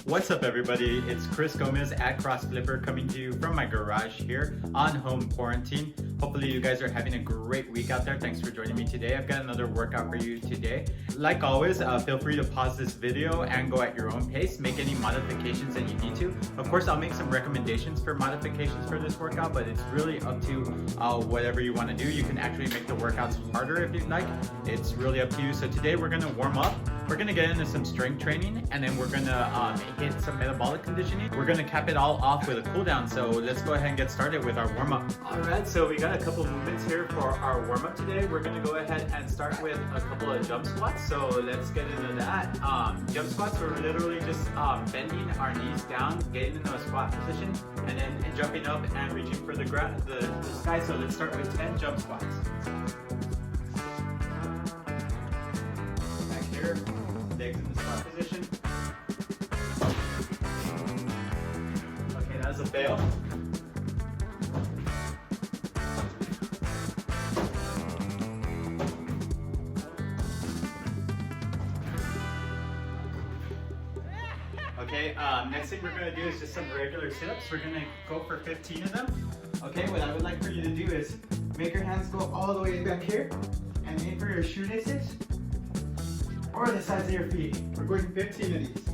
What's up everybody, it's Chris Gomez at Cross Flipper coming to you from my garage here on home quarantine. Hopefully you guys are having a great week out there. Thanks for joining me today. I've got another workout for you today. Like always, feel free to pause this video and go at your own pace. Make any modifications that you need to. Of course, I'll make some recommendations for modifications for this workout, but it's really up to whatever you want to do. You can actually make the workouts harder if you'd like. It's really up to you. So today we're going to warm up. We're going to get into some strength training, and then we're going to hit some metabolic conditioning. We're going to cap it all off with a cool down. So let's go ahead and get started with our warm up. All right, so we got a couple movements here for our warm up today. We're going to go ahead and start with a couple of jump squats. So let's get into that. Jump squats, we're literally just bending our knees down, getting into a squat position, and then jumping up and reaching for the sky. So let's start with 10 jump squats. Back here, legs in the squat position. Okay, that's a fail. Okay, next thing we're going to do is just some regular sit-ups. We're going to go for 15 of them. Okay, what I would like for you to do is make your hands go all the way back here and aim for your shoelaces or the sides of your feet. We're going 15 of these.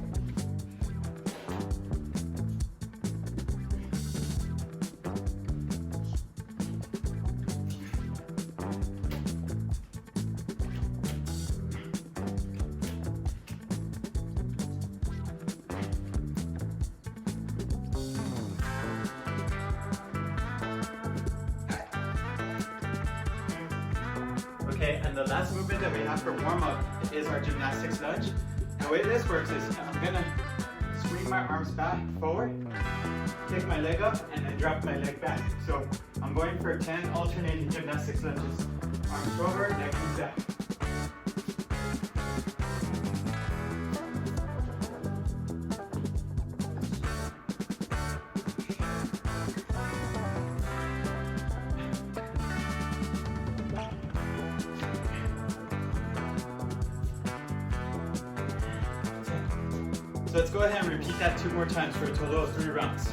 Okay, and the last movement that we have for warm-up is our gymnastics lunge. The way this works is I'm gonna swing my arms back forward, kick my leg up, and then drop my leg back. So I'm going for 10 alternating gymnastics lunges. Arms forward, leg comes back. So let's go ahead and repeat that 2 more times for a total of 3 rounds.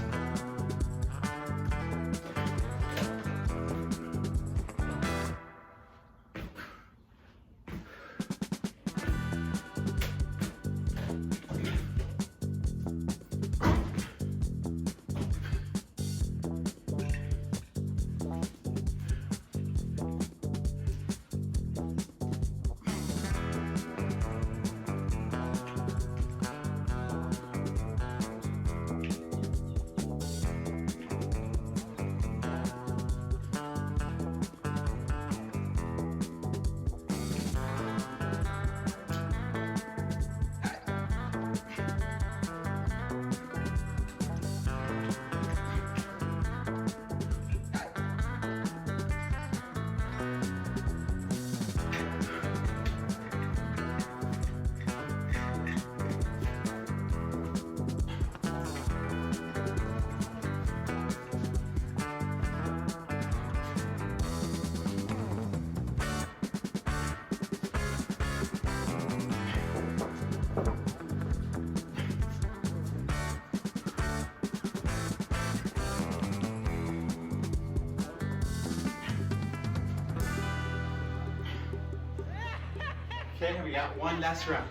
Okay, we got one last round.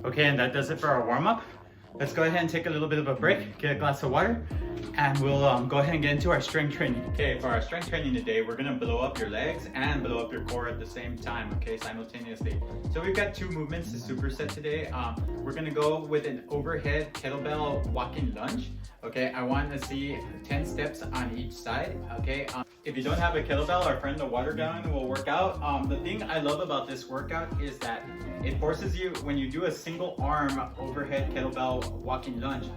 Okay, and that does it for our warm-up. Let's go ahead and take a little bit of a break, get a glass of water, and we'll go ahead and get into our strength training. Okay, for our strength training today, we're gonna blow up your legs and blow up your core at the same time, okay, simultaneously. So we've got 2 movements to superset today. We're gonna go with an overhead kettlebell walking lunge. Okay, I want to see 10 steps on each side, okay? If you don't have a kettlebell, our friend the water gallon will work out. The thing I love about this workout is that it forces you, when you do a single arm overhead kettlebell walking lunge,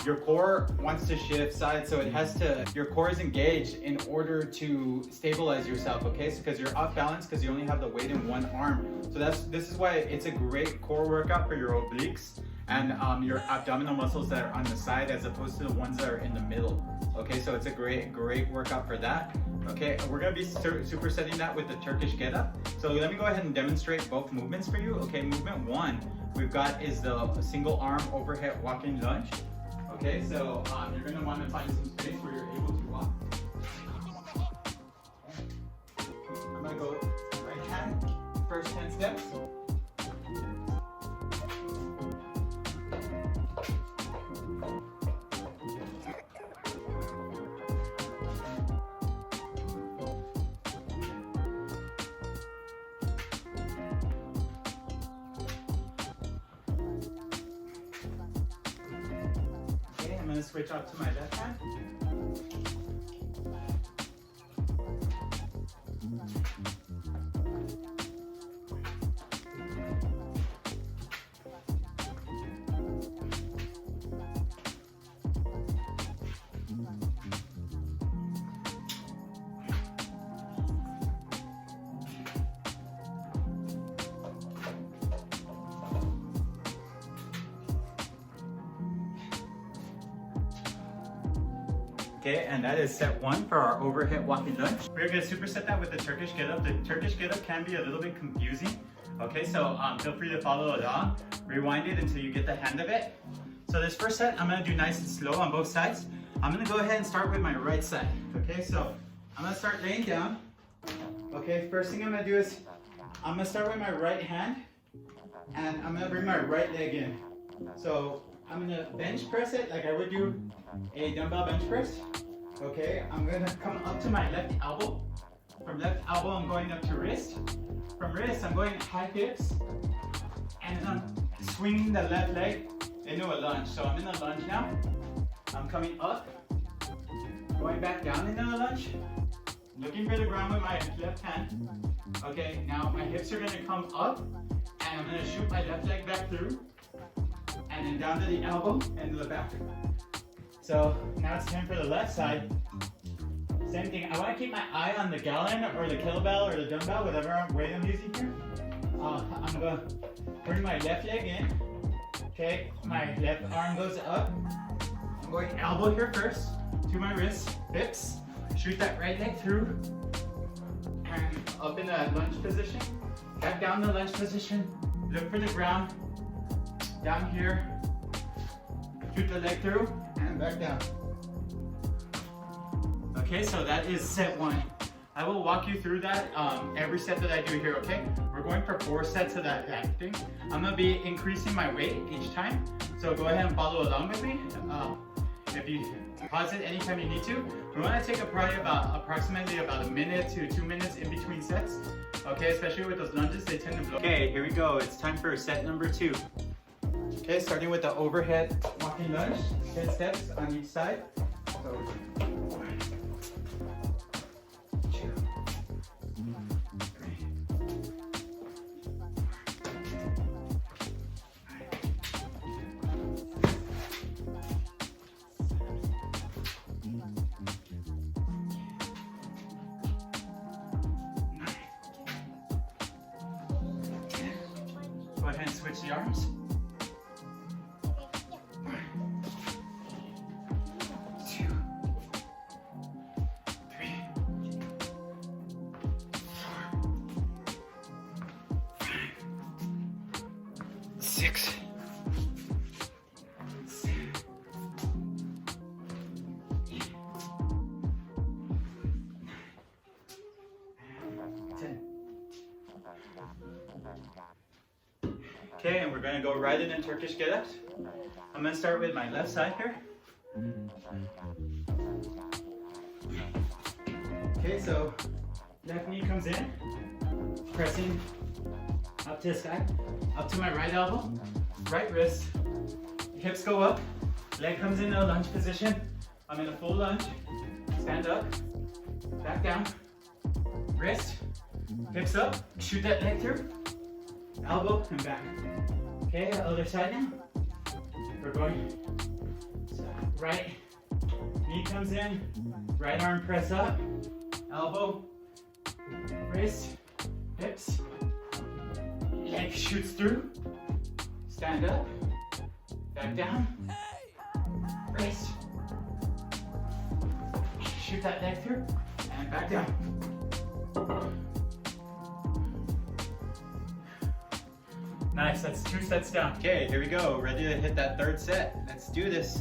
your core wants to shift sides, so it has to, your core is engaged in order to stabilize yourself, okay? So because you're off balance because you only have the weight in one arm. So this is why it's a great core workout for your obliques and your abdominal muscles that are on the side as opposed to the ones that are in the middle. Okay, so it's a great workout for that. Okay, we're gonna be supersetting that with the Turkish get up. So let me go ahead and demonstrate both movements for you. Okay, movement 1 we've got is the single arm overhead walking lunge. Okay, so you're gonna wanna find some space where you're able to walk. I'm gonna go right hand, first 10 steps. I'm going to switch out to my left hand. Okay, and that is set 1 for our overhead walking lunge. We're gonna superset that with the Turkish get up. The Turkish get up can be a little bit confusing. Okay, so feel free to follow along. Rewind it until you get the hang of it. So this first set, I'm gonna do nice and slow on both sides. I'm gonna go ahead and start with my right side. Okay, so I'm gonna start laying down. Okay, first thing I'm gonna do is, I'm gonna start with my right hand, and I'm gonna bring my right leg in. So I'm gonna bench press it like I would do a dumbbell bench press. Okay, I'm gonna come up to my left elbow. From left elbow, I'm going up to wrist. From wrist, I'm going high hips. And I'm swinging the left leg into a lunge. So I'm in a lunge now. I'm coming up, going back down into a lunge, looking for the ground with my left hand. Okay, now my hips are gonna come up, and I'm gonna shoot my left leg back through, and then down to the elbow and to the back. So now it's time for the left side. Same thing, I want to keep my eye on the gallon or the kettlebell or the dumbbell, whatever weight I'm using here. I'm going to bring my left leg in. Okay, my left arm goes up. I'm going elbow here first to my wrist, hips. Shoot that right leg through. And up in the lunge position. Back down the lunge position. Look for the ground. Down here. Shoot the leg through and back down. Okay, so that is set 1. I will walk you through that every set that I do here, okay? We're going for 4 sets of that thing. I'm gonna be increasing my weight each time, so go ahead and follow along with me. If you pause it anytime you need to. We wanna take approximately about a minute to 2 minutes in between sets, okay? Especially with those lunges, they tend to blow. Okay, here we go. It's time for set number 2. Okay, starting with the overhead walking lunge, 10 steps on each side. So, 1, 2, 3, 10. Go ahead and switch the arms. 6, 7, 8, 9, 10. Okay, and we're gonna go right into Turkish get-ups. I'm gonna start with my left side here. Okay, so left knee comes in, pressing up to the sky, up to my right elbow, right wrist, hips go up, leg comes into a lunge position. I'm in a full lunge, stand up, back down, wrist, hips up, shoot that leg through, elbow and back. Okay, other side now. We're going right knee comes in, right arm press up, elbow, wrist, hips, leg shoots through, stand up, back down, wrist, shoot that leg through, and back down. Nice, that's 2 sets down. Okay, here we go. Ready to hit that third set. Let's do this.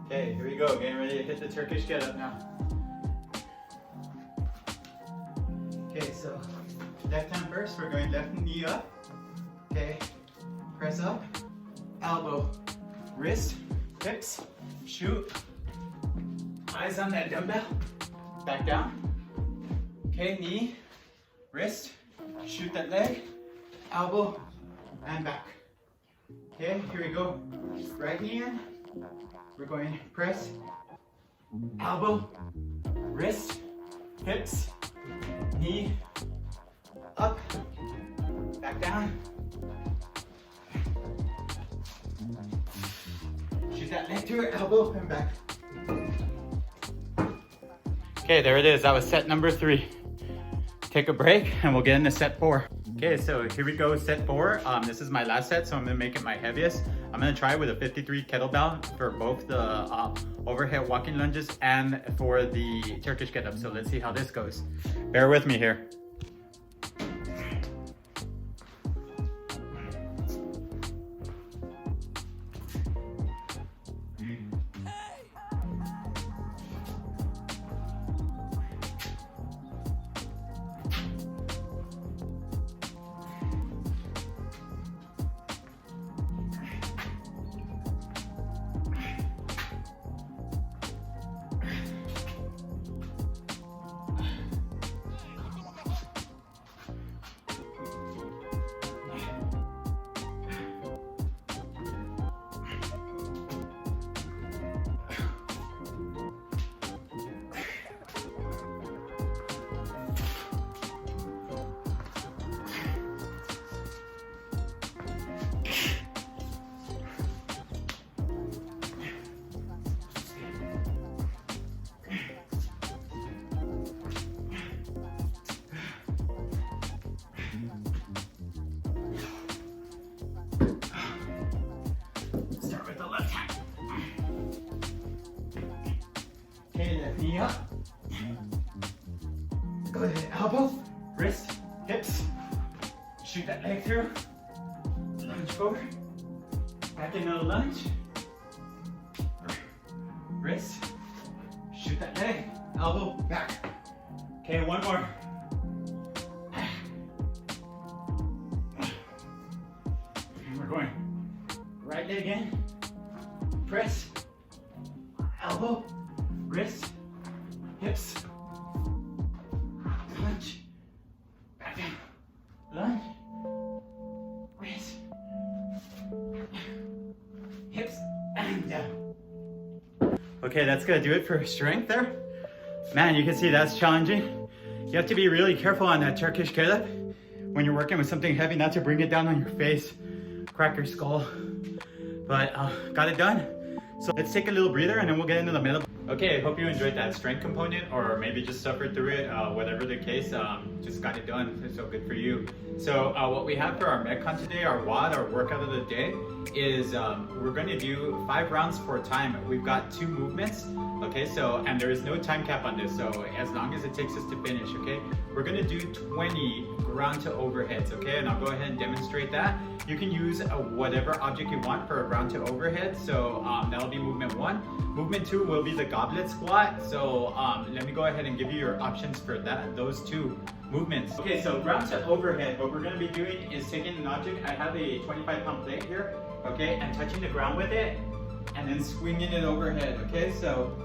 Okay, here we go. Getting ready to hit the Turkish get-up now. Okay, so left hand first. We're going left knee up. Okay, press up, elbow, wrist, hips, shoot. Eyes on that dumbbell. Back down. Okay, knee, wrist, shoot that leg, elbow, and back. Okay, here we go. Right knee in. We're going to press, elbow, wrist, hips, knee, up, back down. Shoot that leg to it, elbow, and back. Okay, there it is. That was set number 3. Take a break and we'll get into set 4. Okay, so here we go, set 4. This is my last set, so I'm gonna make it my heaviest. I'm gonna try with a 53 kettlebell for both the overhead walking lunges and for the Turkish get-up. So let's see how this goes. Bear with me here. Okay, left knee up. Go ahead, elbow, wrist, hips. Shoot that leg through. Lunge forward. Back into the lunge. Wrist. Shoot that leg. Elbow, back. Okay, one more. And we're going right leg in. Press. Elbow. Wrist, hips, lunge, back down, lunge, wrist, Okay, that's gonna do it for strength there. Man, you can see that's challenging. You have to be really careful on that Turkish Caleb when you're working with something heavy, not to bring it down on your face, crack your skull. But got it done. So let's take a little breather and then we'll get into the middle. Okay, I hope you enjoyed that strength component, or maybe just suffered through it, whatever the case, just got it done, so good for you. So what we have for our Metcon today, our WOD, our workout of the day, is we're going to do 5 rounds for time. We've got 2 movements, okay, so, and there is no time cap on this, so as long as it takes us to finish, okay? We're going to do 20 ground to overheads, okay, and I'll go ahead and demonstrate that. You can use whatever object you want for a ground to overhead, so that'll be movement 1. Movement 2 will be the goblet squat, so let me go ahead and give you your options for those 2 movements. Okay, so ground to overhead, what we're going to be doing is taking an object. I have a 25-pound plate here, okay, and touching the ground with it, and then swinging it overhead, okay? So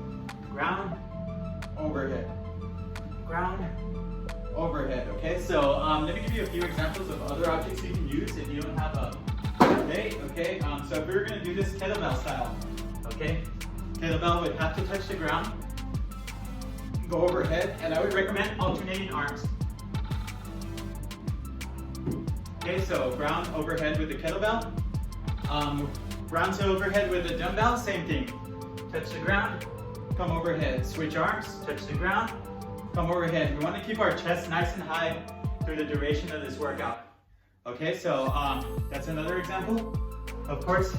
ground, overhead, ground, overhead, okay? So let me give you a few examples of other objects you can use if you don't have a plate, okay? So if we were going to do this kettlebell style, okay? Kettlebell would have to touch the ground, go overhead, and I would recommend alternating arms. Okay, so ground overhead with the kettlebell. Ground to overhead with the dumbbell, same thing. Touch the ground, come overhead. Switch arms, touch the ground, come overhead. We want to keep our chest nice and high through the duration of this workout. Okay, so that's another example. Of course,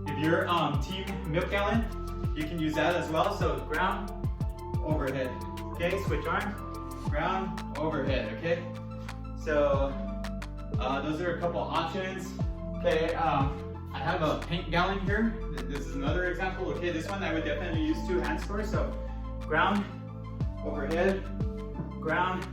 if you're team milk gallon, you can use that as well. So ground, overhead. Okay, switch arms, ground, overhead. Okay, so those are a couple options. Okay, I have a pink gallon here. This is another example. Okay, this one I would definitely use 2 hands for. So ground, overhead, ground,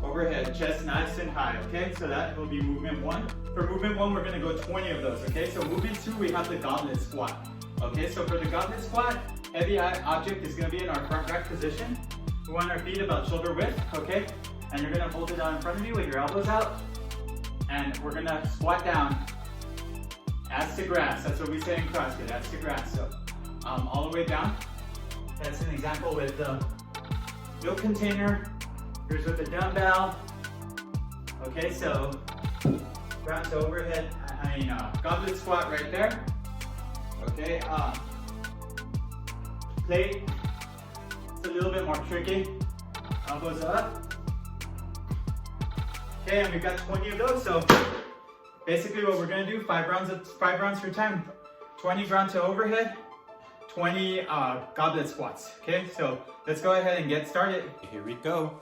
overhead, chest nice and high. Okay, so that will be movement 1. For movement 1, we're going to go 20 of those. Okay, so movement 2, we have the goblet squat. Okay, so for the goblet squat, heavy object is going to be in our front rack position. We want our feet about shoulder width. Okay, and you're going to hold it down in front of you with your elbows out, and we're going to squat down. Ass to grass, that's what we say in CrossFit, ass to grass. So all the way down. That's an example with the milk container. Here's with the dumbbell. Okay, so ground to overhead, goblet squat right there. Okay, plate, it's a little bit more tricky. Elbows up. Okay, and we've got 20 of those, so basically what we're gonna do, 5 rounds for time. 20 ground to overhead, 20 goblet squats. Okay, so let's go ahead and get started. Here we go.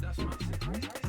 That's my secret.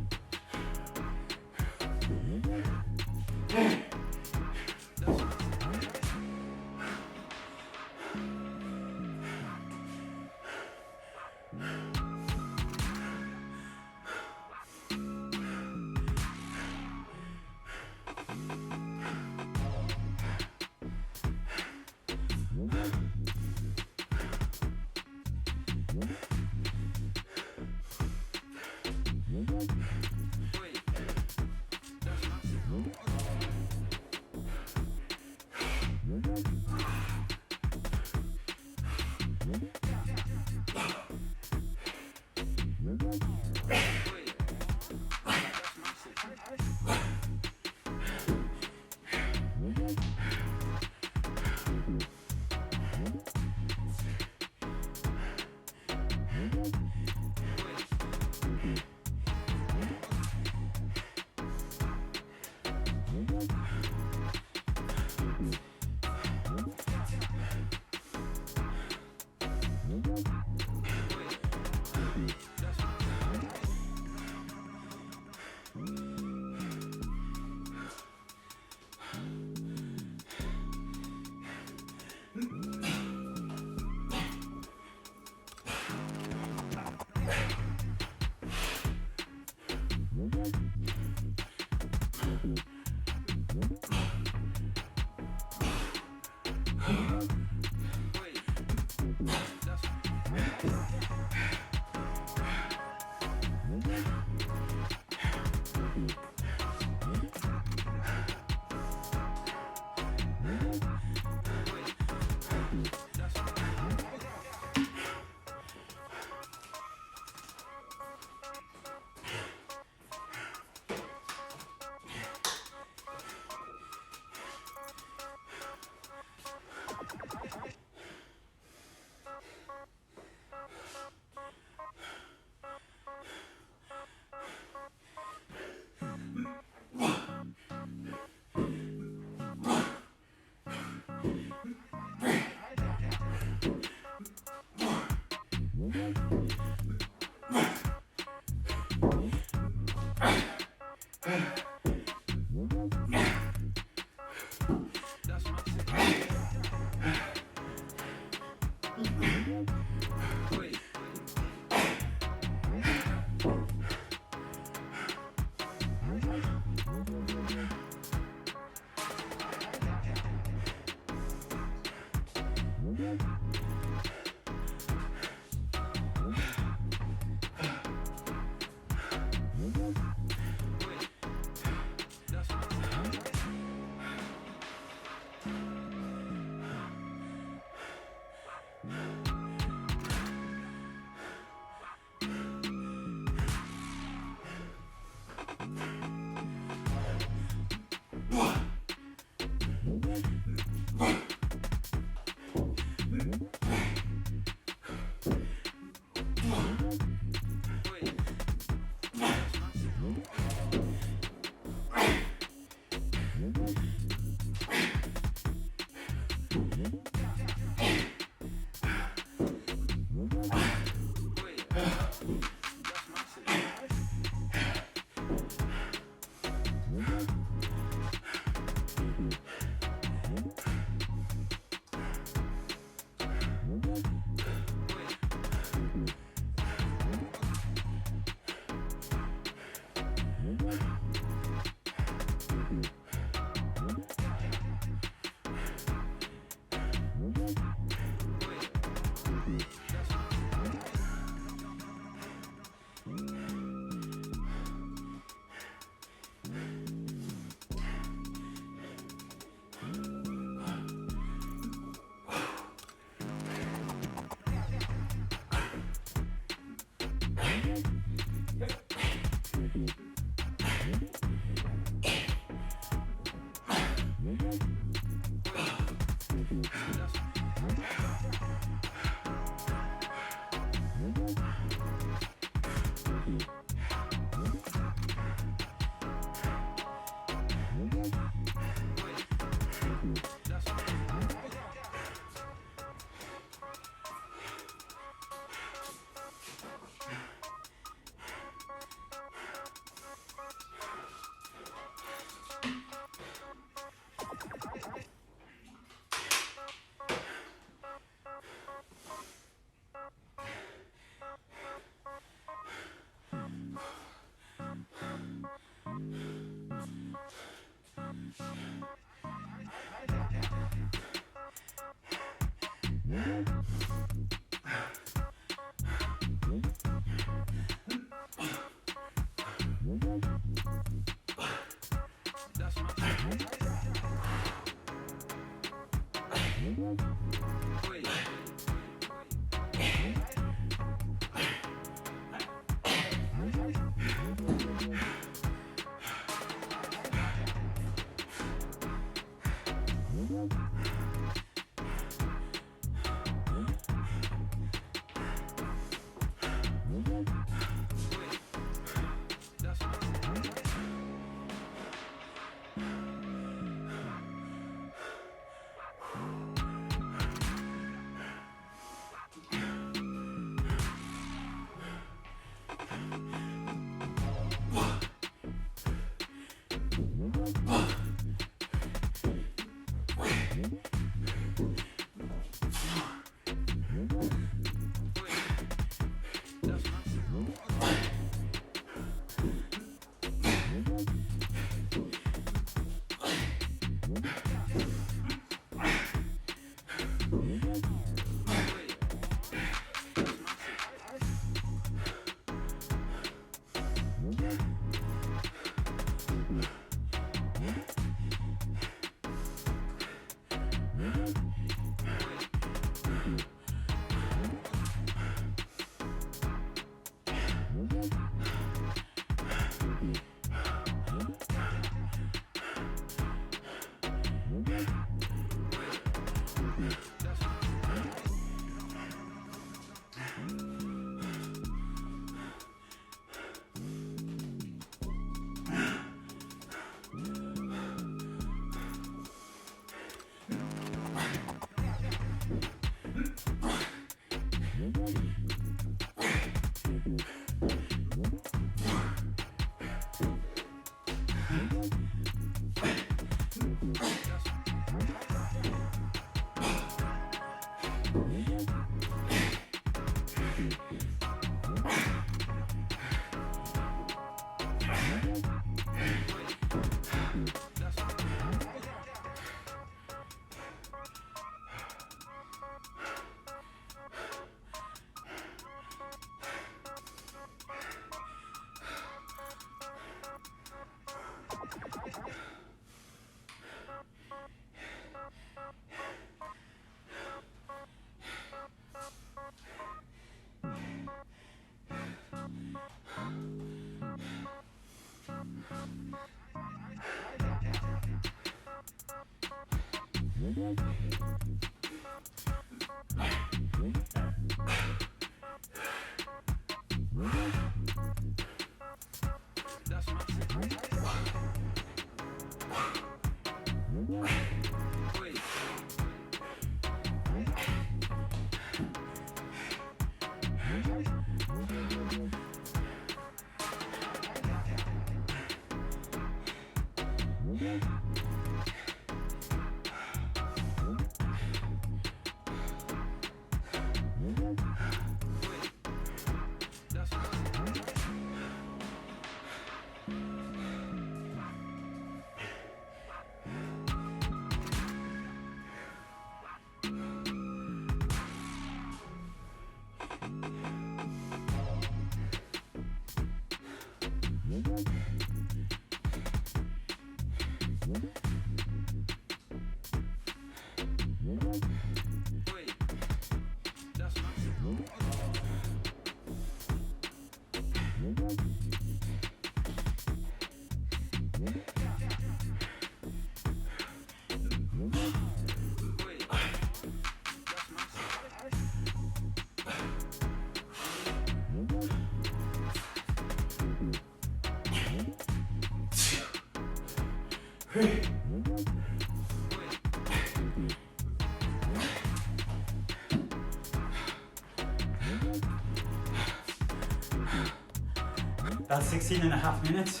About 16.5 minutes,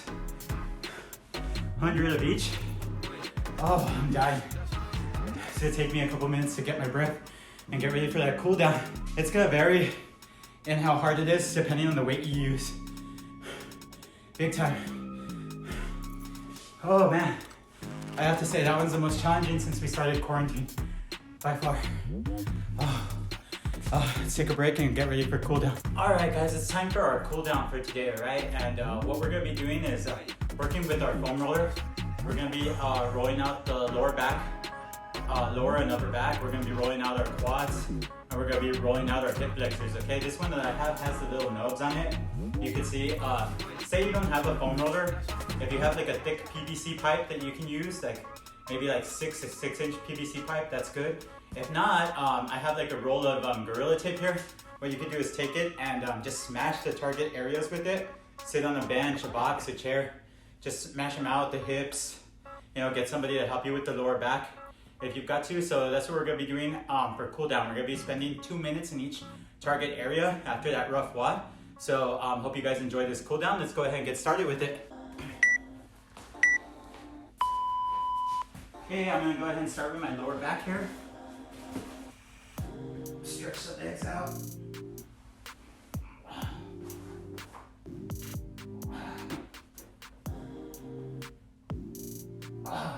100 of each. Oh, I'm dying. It's gonna take me a couple minutes to get my breath and get ready for that cool down. It's gonna vary in how hard it is depending on the weight you use. Big time. Oh man, I have to say that one's the most challenging since we started quarantine, by far. Let's take a break and get ready for cool down. All right guys, it's time for our cool down for today, all right? And what we're gonna be doing is working with our foam roller. We're gonna be rolling out the lower back, lower and upper back. We're gonna be rolling out our quads, and we're gonna be rolling out our hip flexors, okay? This one that I have has the little nubs on it. You can see, say you don't have a foam roller, if you have like a thick PVC pipe that you can use, like maybe like 6-inch PVC pipe, that's good. If not, I have like a roll of Gorilla Tape here. What you can do is take it and just smash the target areas with it. Sit on a bench, a box, a chair. Just smash them out, the hips. You know, get somebody to help you with the lower back if you've got to. So that's what we're gonna be doing for cool down. We're gonna be spending 2 minutes in each target area after that rough WOD. So hope you guys enjoy this cool down. Let's go ahead and get started with it. Okay, I'm gonna go ahead and start with my lower back here. Stretch the legs out.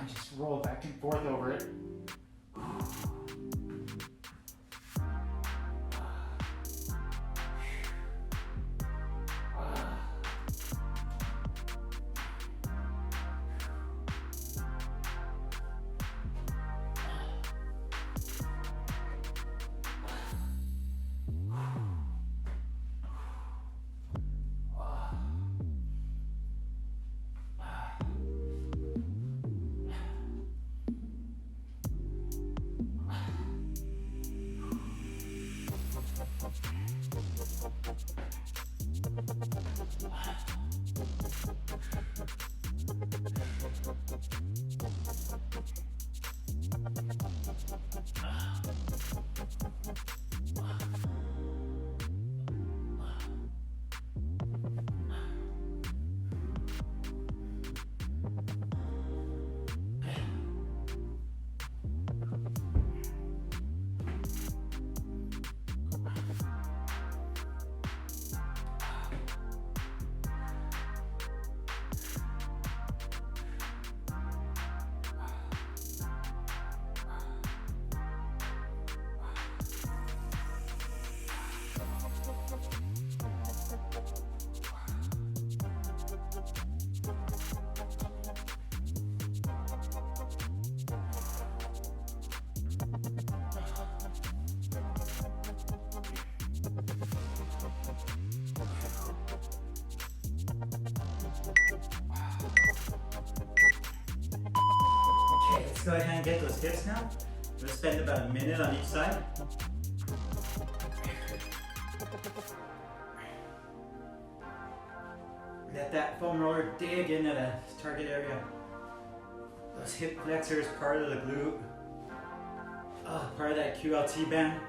Just roll back and forth over it. Go ahead and get those dips now. We'll spend about a minute on each side. Let that foam roller dig into the target area. Those hip flexors, part of the glute. Part of that QLT band.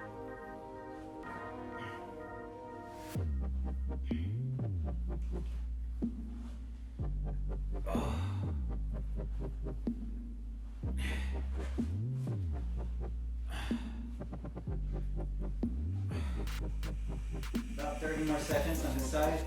About 30 more seconds on this side.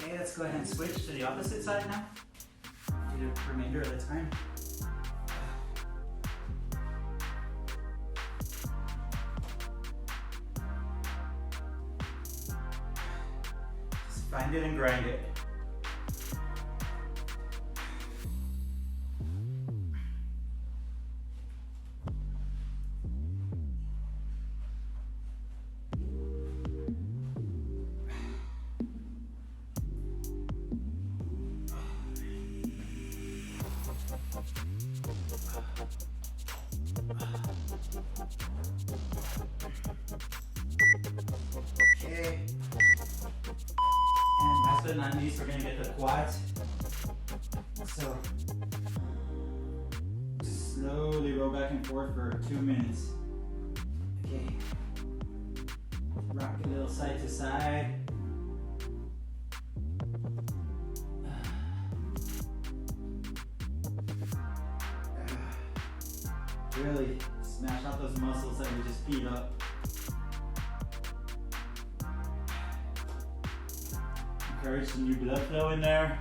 Let's go ahead and switch to the opposite side now. Do the remainder of the time. Just find it and grind it. Okay. And last but not least, we're going to get the quads. So, slowly roll back and forth for 2 minutes. Okay. Rock a little side to side. Really smash out those muscles that we just beat up. Encourage some new blood flow in there.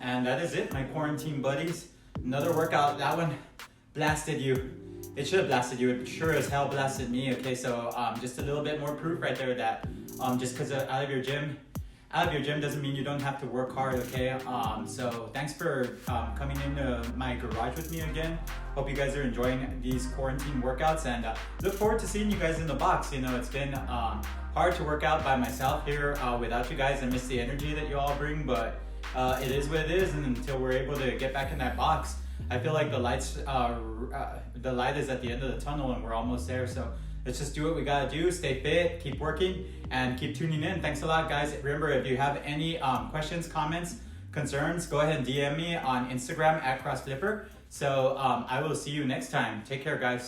And that is it, my quarantine buddies. Another workout. That one blasted you. It should have blasted you. It sure as hell blasted me. Okay, so just a little bit more proof right there that just because out of your gym doesn't mean you don't have to work hard. Okay, so thanks for coming into my garage with me again. Hope you guys are enjoying these quarantine workouts, and look forward to seeing you guys in the box. You know, it's been hard to work out by myself here without you guys. I miss the energy that you all bring, but it is what it is, and until we're able to get back in that box, I feel like the light is at the end of the tunnel, and we're almost there. So let's just do what we gotta do. Stay fit, keep working, and keep tuning in. Thanks a lot, guys. Remember, if you have any questions, comments, concerns, go ahead and DM me on Instagram at CrossFlipper. So I will see you next time. Take care, guys.